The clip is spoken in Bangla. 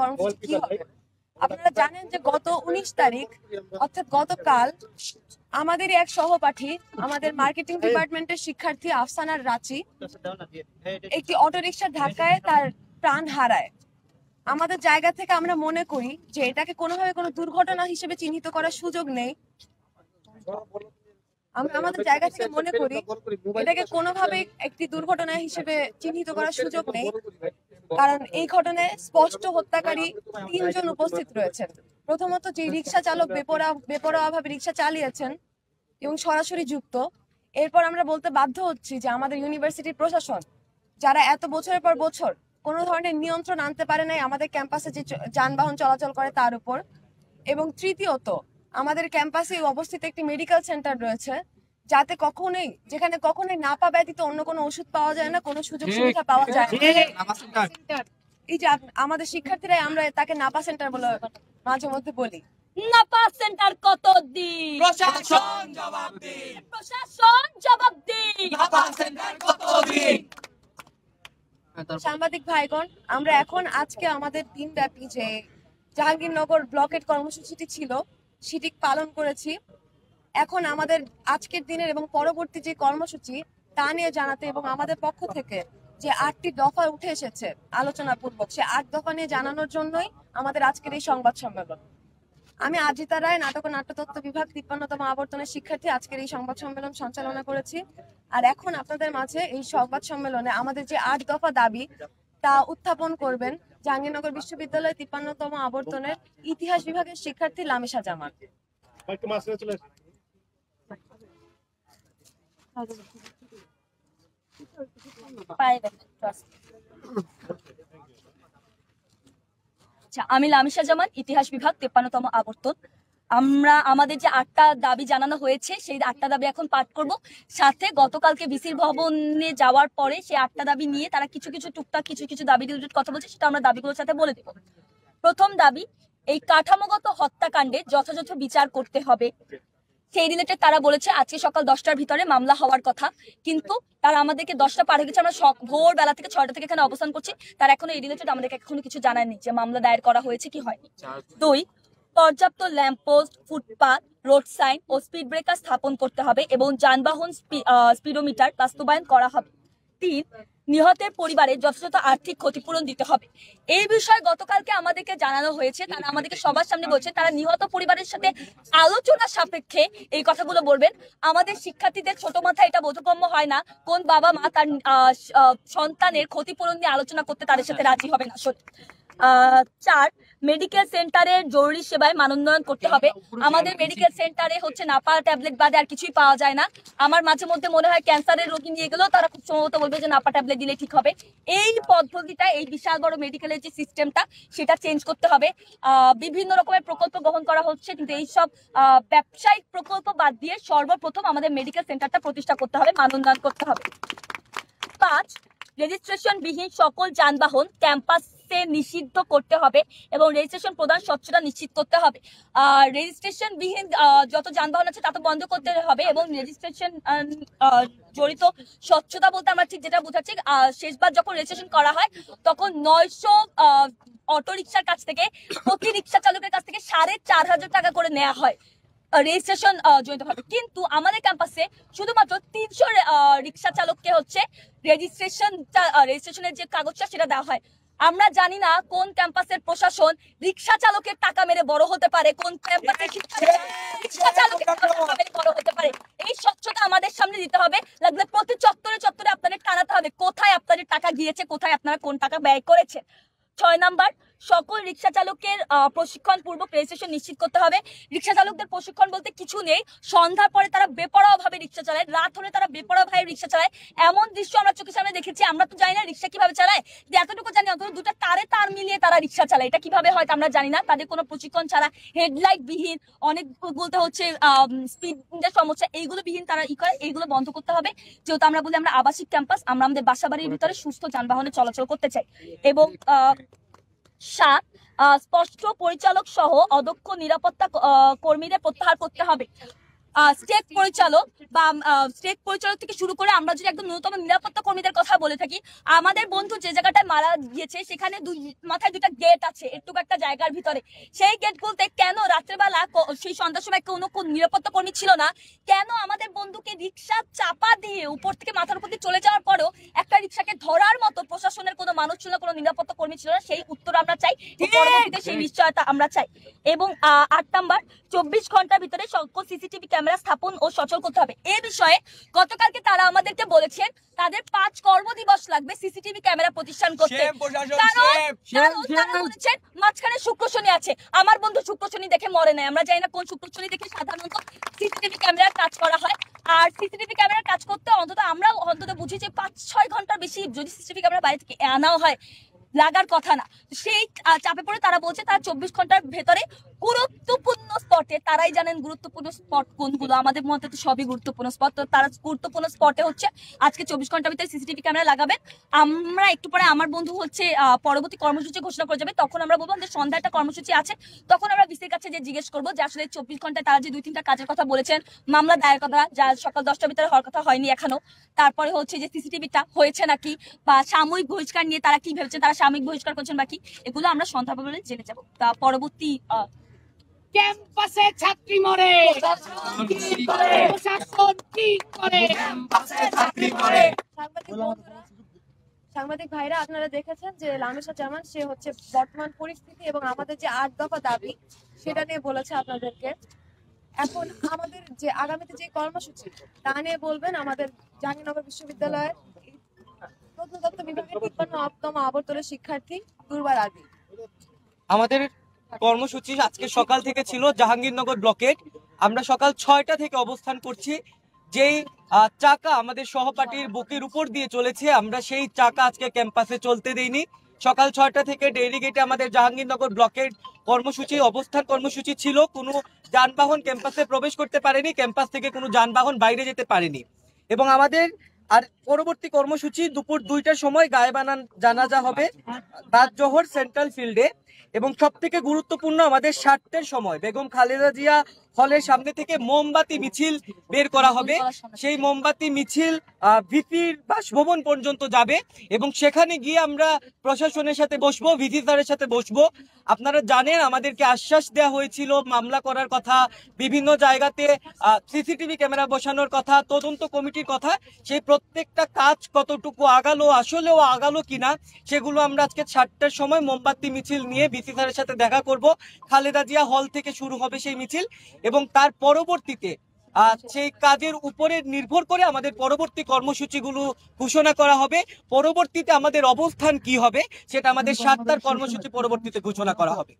কর্মসূচি কি হবে। আপনারা জানেন যে গত 19 তারিখ অর্থাৎ গতকাল আমাদেরই এক সহপাঠী, আমাদের মার্কেটিং ডিপার্টমেন্টের শিক্ষার্থী আফসানার রাচি একটি অটোরিকশার ধাক্কায় তার প্রাণ হারায়। আমাদের জায়গা থেকে আমরা মনে করি যে এটাকে কোনোভাবে কোনো দুর্ঘটনা হিসেবে চিহ্নিত করার সুযোগ নেই। আমরা আমাদের জায়গা থেকে মনে করি এটাকে কোনোভাবে একটি দুর্ঘটনা হিসেবে চিহ্নিত করার সুযোগ নেই, কারণ এই ঘটনায় স্পষ্ট হত্যাকারী 3 জন উপস্থিত রয়েছেন। প্রথমত যে রিক্সা চালক বেপরোয়াভাবে রিক্সা চালিয়েছেন এবং সরাসরি যুক্ত। এরপর আমরা বলতে বাধ্য হচ্ছি যে আমাদের ইউনিভার্সিটির প্রশাসন, যারা এত বছরের পর বছর কোনো ধরনের নিয়ন্ত্রণ আনতে পারে নাই আমাদের ক্যাম্পাসে যে যানবাহন চলাচল করে তার উপর। এবং তৃতীয়ত, আমাদের ক্যাম্পাসে অবস্থিত একটি মেডিকেল সেন্টার রয়েছে, যাতে যেখানে কখনোই নাপা ব্যতীত অন্য কোনো ওষুধ পাওয়া যায় না, কোনো সুযোগ সুবিধা পাওয়া যায় না। এই যে আমাদের শিক্ষার্থীরাই আমরা তাকে নাপা সেন্টার বলে মাঝে মধ্যে বলি। নাপা সেন্টার কত দিন? প্রশাসন জবাব দিন। প্রশাসন জবাব দিন। নাপা সেন্টার কত দিন? সাংবাদিক ভাইগণ, আমরা এখন আজকে আমাদের দিনব্যাপী যে জাহাঙ্গীরনগর ব্লকের কর্মসূচিটি ছিল সেটি পালন করেছি। এখন আমাদের আজকের দিনের এবং পরবর্তী যে কর্মসূচি তা নিয়ে জানাতে এবং আমাদের পক্ষ থেকে যে 8টি দফা উঠে এসেছে আলোচনা পূর্বক, সে 8 দফা নিয়ে জানানোর জন্যই আমাদের আজকের এই সংবাদ সম্মেলন। আমি আজিতা রায়, নাটক ও নাট্যতত্ত্ব বিভাগ 53তম আবর্তনের শিক্ষার্থী, আজকের এই সংবাদ সম্মেলন সঞ্চালনা করেছি। আর এখন আপনাদের মাঝে এই সংবাদ সম্মেলনে আমাদের যে 8 দফা দাবি তা উত্থাপন করবেন জাহাঙ্গীরনগর বিশ্ববিদ্যালয় 53তম আবর্তনের ইতিহাস বিভাগের শিক্ষার্থী লামিশা জামান। আমি লামিশা জামান, ইতিহাস বিভাগ 53তম আবর্তন। আমরা আমাদের যে 8টা দাবি জানানো হয়েছে সেই 8টা দাবি এখন পাঠ করব। সাথে গতকালকে ভিসির ভবনে যাওয়ার পরে সেই 8টা দাবি নিয়ে তারা কিছু টুকটাক কিছু দাবি রিলেটেড কথা বলছে, সেটা আমরা দাবিগুলোর সাথে বলে দেব। প্রথম দাবি, এই কাঠামোগত হত্যাকাণ্ডে যথাযথ বিচার করতে হবে। সেই রিলেটেড তারা বলেছে আজকে সকাল 10টার ভিতরে মামলা হওয়ার কথা, কিন্তু তারা আমাদেরকে 10টা পার হয়ে গেছে, আমরা ভোরবেলা থেকে 6টা থেকে এখানে অবস্থান করছি, তারা এখনো এই রিলেটেড আমাদেরকে এখনো কিছু জানায়নি যে মামলা দায়ের করা হয়েছে কি হয়নি। 2, পর্যাপ্ত ল্যাম্পপোস্ট, ফুটপাথ, রোড সাইন ও স্পিড ব্রেকার স্থাপন করতে হবে এবং যানবাহন স্পিডোমিটার বাস্তবায়ন করা হবে। 3, নিহতের পরিবারে যথাযথ আর্থিক ক্ষতিপূরণ দিতে হবে। এই বিষয়ে গতকালকে আমাদেরকে জানানো হয়েছে, তারা আমাদেরকে সবার সামনে বলছে তারা নিহত পরিবারের সাথে আলোচনা সাপেক্ষে এই কথাগুলো বলবেন। আমাদের শিক্ষার্থীদের ছোট মাথায় এটা বোধগম্য হয় না, কোন বাবা মা তার সন্তানের ক্ষতিপূরণ নিয়ে আলোচনা করতে তাদের সাথে রাজি হবে না। 4, মেডিকেল সেন্টারের জরুরি সেবায় মানোন্নয়ন করতে হবে। আমাদের মেডিকেল সেন্টারে হচ্ছে নাপা ট্যাবলেট বাদে আর কিছুই পাওয়া যায় না। আমার মাঝে মধ্যে মনে হয় ক্যান্সারের রোগী নিয়ে গেলেও তারা খুব সম্ভবত বলবে যে নাপা ট্যাবলেট দিলে ঠিক হবে। এই পদ্ধতিটা, এই বিশাল বড় মেডিকেলের যে সিস্টেমটা সেটা চেঞ্জ করতে হবে। বিভিন্ন রকমের প্রকল্প গ্রহণ করা হচ্ছে, কিন্তু এইসব ব্যবসায়িক প্রকল্প বাদ দিয়ে সর্বপ্রথম আমাদের মেডিকেল সেন্টারটা প্রতিষ্ঠা করতে হবে, মানোন্নয়ন করতে হবে। 5, রেজিস্ট্রেশন বিহীন সকল যানবাহন ক্যাম্পাসে নিষিদ্ধ করতে হবে এবং রেজিস্ট্রেশন প্রদান স্বচ্ছতা নিশ্চিত করতে হবে। রেজিস্ট্রেশন বিহীন যত যানবাহন আছে তা তো বন্ধ করতে হবে এবং রেজিস্ট্রেশন জড়িত স্বচ্ছতা বলতে আমরা ঠিক যেটা বোঝাচ্ছি, শেষবার যখন রেজিস্ট্রেশন করা হয় তখন 900 অটো রিক্সার কাছ থেকে, প্রতি রিক্সা চালকের কাছ থেকে 4,500 টাকা করে নেওয়া হয় রেজিস্ট্রেশন জড়িত হবে। কিন্তু আমাদের ক্যাম্পাসে শুধুমাত্র 300 রিক্সা চালককে হচ্ছে রেজিস্ট্রেশনের যে কাগজটা সেটা দেওয়া হয়। আমরা জানি না কোন ক্যাম্পাসের প্রশাসন রিক্সা চালকের টাকা মেরে বড় হতে পারে, কোন ক্যাম্পাসে রিক্সা চালকের টাকা মেরে বড় হতে পারে। এই স্বচ্ছতা আমাদের সামনে দিতে হবে, লাগলে প্রতি চত্বরে আপনাদের টানাতে হবে কোথায় আপনাদের টাকা গিয়েছে, কোথায় আপনারা কোন টাকা ব্যয় করেছেন। 6 নাম্বার, সকল রিক্সা চালকের প্রশিক্ষণ পূর্বক রেজিস্ট্রেশন নিশ্চিত করতে হবে। রিক্সা চালকদের প্রশিক্ষণ বলতে কিছু নেই, সন্ধ্যার পরে তারা বেপরোয়াভাবে রিক্সা চালায়, রাত হলে তারা বেপরোয়াভাবে রিক্সা চালায়। এমন দৃশ্য আমরা চোখের সামনে দেখেছি। আমরা তো জানি না রিক্সা কিভাবে চালায়, এতটুকু জানি অন্তত 2টা তার মিলিয়ে তারা রিক্সা চালায়। এটা কিভাবে হয় আমরা জানি না। তাদের কোনো প্রশিক্ষণ ছাড়া, হেডলাইট বিহীন, অনেক বলতে হচ্ছে স্পিডের সমস্যা, এইগুলো বিহীন তারা করে, এইগুলো বন্ধ করতে হবে। যেহেতু আমরা বলি আমরা আবাসিক ক্যাম্পাস, আমরা আমাদের বাসাবাড়ির ভিতরে সুস্থ যানবাহনে চলাচল করতে চাই। এবং 7, স্পষ্ট পরিচালক সহ অদক্ষ নিরাপত্তা কর্মীদের প্রত্যাহার করতে হবে। স্টেট পরিচালক বা স্টেট পরিচালক থেকে শুরু করে আমরা যদি একদম ন্যূনতম নিরাপত্তা কর্মীদের কথা বলে থাকি, আমাদের বন্ধু যে জায়গাটায় মারা গিয়েছে সেখানে মাথায় দুটা গেট আছে একটু একটা জায়গার ভিতরে। সেই গেটগুলোতে কেন রাত্রেবেলা সেই সন্ধ্যার সময় কোনো নিরাপত্তা কর্মী ছিল না? কেন আমাদের বন্ধুকে রিক্সা চাপা দিয়ে উপর থেকে মাথার উপর দিয়ে চলে যাওয়ার পরেও একটা রিক্সাকে ধরার মতো প্রশাসনের কোনো মানুষ ছিল না, কোনো নিরাপত্তা কর্মী ছিল না? সেই উত্তর আমরা চাই, পরবর্তীতে সেই নিশ্চয়তা আমরা চাই। এবং 8 নাম্বার, 24 ঘন্টার ভিতরে সকল সিসিটিভি ক্যামেরা স্থাপন ও সচল করতে হবে। এই বিষয়ে গতকালকে তারা আমাদেরকে বলেছেন তাদের 5 কর্মদিবস লাগবে সিসিটিভি ক্যামেরা প্রতিষ্ঠান করতে। কারণ তারা বলেছেন মাঝখানে শুক্র শনি আছে। আমার বন্ধু শুক্র শনি দেখে মরে নাই, আমরা জানি না কোন শুক্র শনি দেখে সাধারণত সিসিটিভি ক্যামেরার কাজ করা হয়। আর সিসিটিভি ক্যামেরার কাজ করতে আমরা অন্তত বুঝি যে 5-6 ঘন্টার বেশি যদি সিসিটিভি ক্যামেরা বাইরে থেকে আনাও হয় লাগার কথা না। সেই চাপে পড়ে তারা বলছে তারা 24 ঘন্টার ভেতরে গুরুত্বপূর্ণ স্পটে, তারাই জানেন গুরুত্বপূর্ণ স্পট কোনগুলো, আমাদের মধ্যে তো সবই গুরুত্বপূর্ণ স্পট, তো তারা গুরুত্বপূর্ণ স্পটে হচ্ছে আজকে 24 ঘন্টার ভিতরে সিসিটিভি ক্যামেরা লাগাবেন। আমরা একটু পরে আমার বন্ধু হচ্ছে পরবর্তী কর্মসূচি ঘোষণা করে যাবে, তখন আমরা বলবো আমাদের সন্ধ্যা একটা কর্মসূচি আছে, তখন আমরা বিসির কাছে যে জিজ্ঞেস করবো যে আসলে 24 ঘন্টায় তারা যে 2-3টা কাজের কথা বলেছেন, মামলা দায়ের কথা যা সকাল 10টার ভিতরে হওয়ার কথা হয়নি এখনো, তারপরে হচ্ছে যে সিসিটিভিটা হয়েছে নাকি, বা সাময়িক বহিষ্কার নিয়ে তারা কি ভেবেছেন, তারা সাময়িক বহিষ্কার করছেন বাকি, এগুলো আমরা সন্ধ্যাবেলা জেনে যাবো। তা পরবর্তী ক্যাম্পাসে ছাত্রী মরে প্রশাসন কি করে? ক্যাম্পাসে ছাত্রী মরে। সাংবাদিক ভাইরা, আপনারা দেখেছেন যে লামিশা জামান সে হচ্ছে বর্তমান পরিস্থিতি এবং আমাদের যে 8 দফা দাবি সেটা নিয়ে বলেছে আপনাদেরকে। এখন আমাদের যে আগামীতে যে কর্মসূচি তা নিয়ে বলবেন আমাদের জাহাঙ্গীরনগর বিশ্ববিদ্যালয়ের প্রত্নতত্ত্ব বিভাগের 53তম আবর্তনের শিক্ষার্থী দুর্বার আদি। আমাদের কর্মসূচি আজকে সকাল থেকে ছিল জাহাঙ্গীরনগর ব্লকেট। আমরা সকাল 6টা থেকে অবস্থান করছি। যেই চাকা আমাদের সহপাঠীর বুকের উপর দিয়ে চলেছে, আমরা সেই চাকা আজকে ক্যাম্পাসে চলতে দেইনি। সকাল 6টা থেকে ডেইরি গেটে আমাদের জাহাঙ্গীরনগর ব্লকের কর্মসূচি, অবস্থান কর্মসূচি ছিল। কোনো যানবাহন ক্যাম্পাসে প্রবেশ করতে পারেনি, ক্যাম্পাস থেকে কোনো যানবাহন বাইরে যেতে পারেনি। এবং আমাদের আর পরবর্তী কর্মসূচি দুপুর 2টার সময় গায়েবানান জানাজা হবে বাদজোহর সেন্ট্রাল ফিল্ডে। এবং সব থেকে গুরুত্বপূর্ণ আমাদের 7টার সময় বেগম খালেদা জিয়া হলের সামনে থেকে মোমবাতি মিছিল বের করা হবে। সেই মোমবাতি মিছিল ভিপির বাসভবন পর্যন্ত যাবে এবং সেখানে গিয়ে আমরা প্রশাসনের সাথে বসবো, ভিসি স্যারের সাথে বসবো। আপনারা জানেন আমাদেরকে আশ্বাস দেওয়া হয়েছিল মামলা করার কথা, বিভিন্ন জায়গাতে সিসিটিভি ক্যামেরা বসানোর কথা, তদন্ত কমিটির কথা। সেই প্রত্যেকটা কাজ কতটুকু আগালো, আসলেও আগালো কিনা, সেগুলো আমরা আজকে 7টার সময় মোমবাতি মিছিল নিয়ে ভিসি স্যারের সাথে দেখা করব। খালেদা জিয়া হল থেকে শুরু হবে সেই মিছিল এবং তার পরবর্তীতে সেই কাজের উপরে নির্ভর করে আমাদের পরবর্তী কর্মসূচিগুলো ঘোষণা করা হবে। পরবর্তীতে আমাদের অবস্থান কি হবে সেটা আমাদের 7টার কর্মসূচি পরবর্তীতে ঘোষণা করা হবে।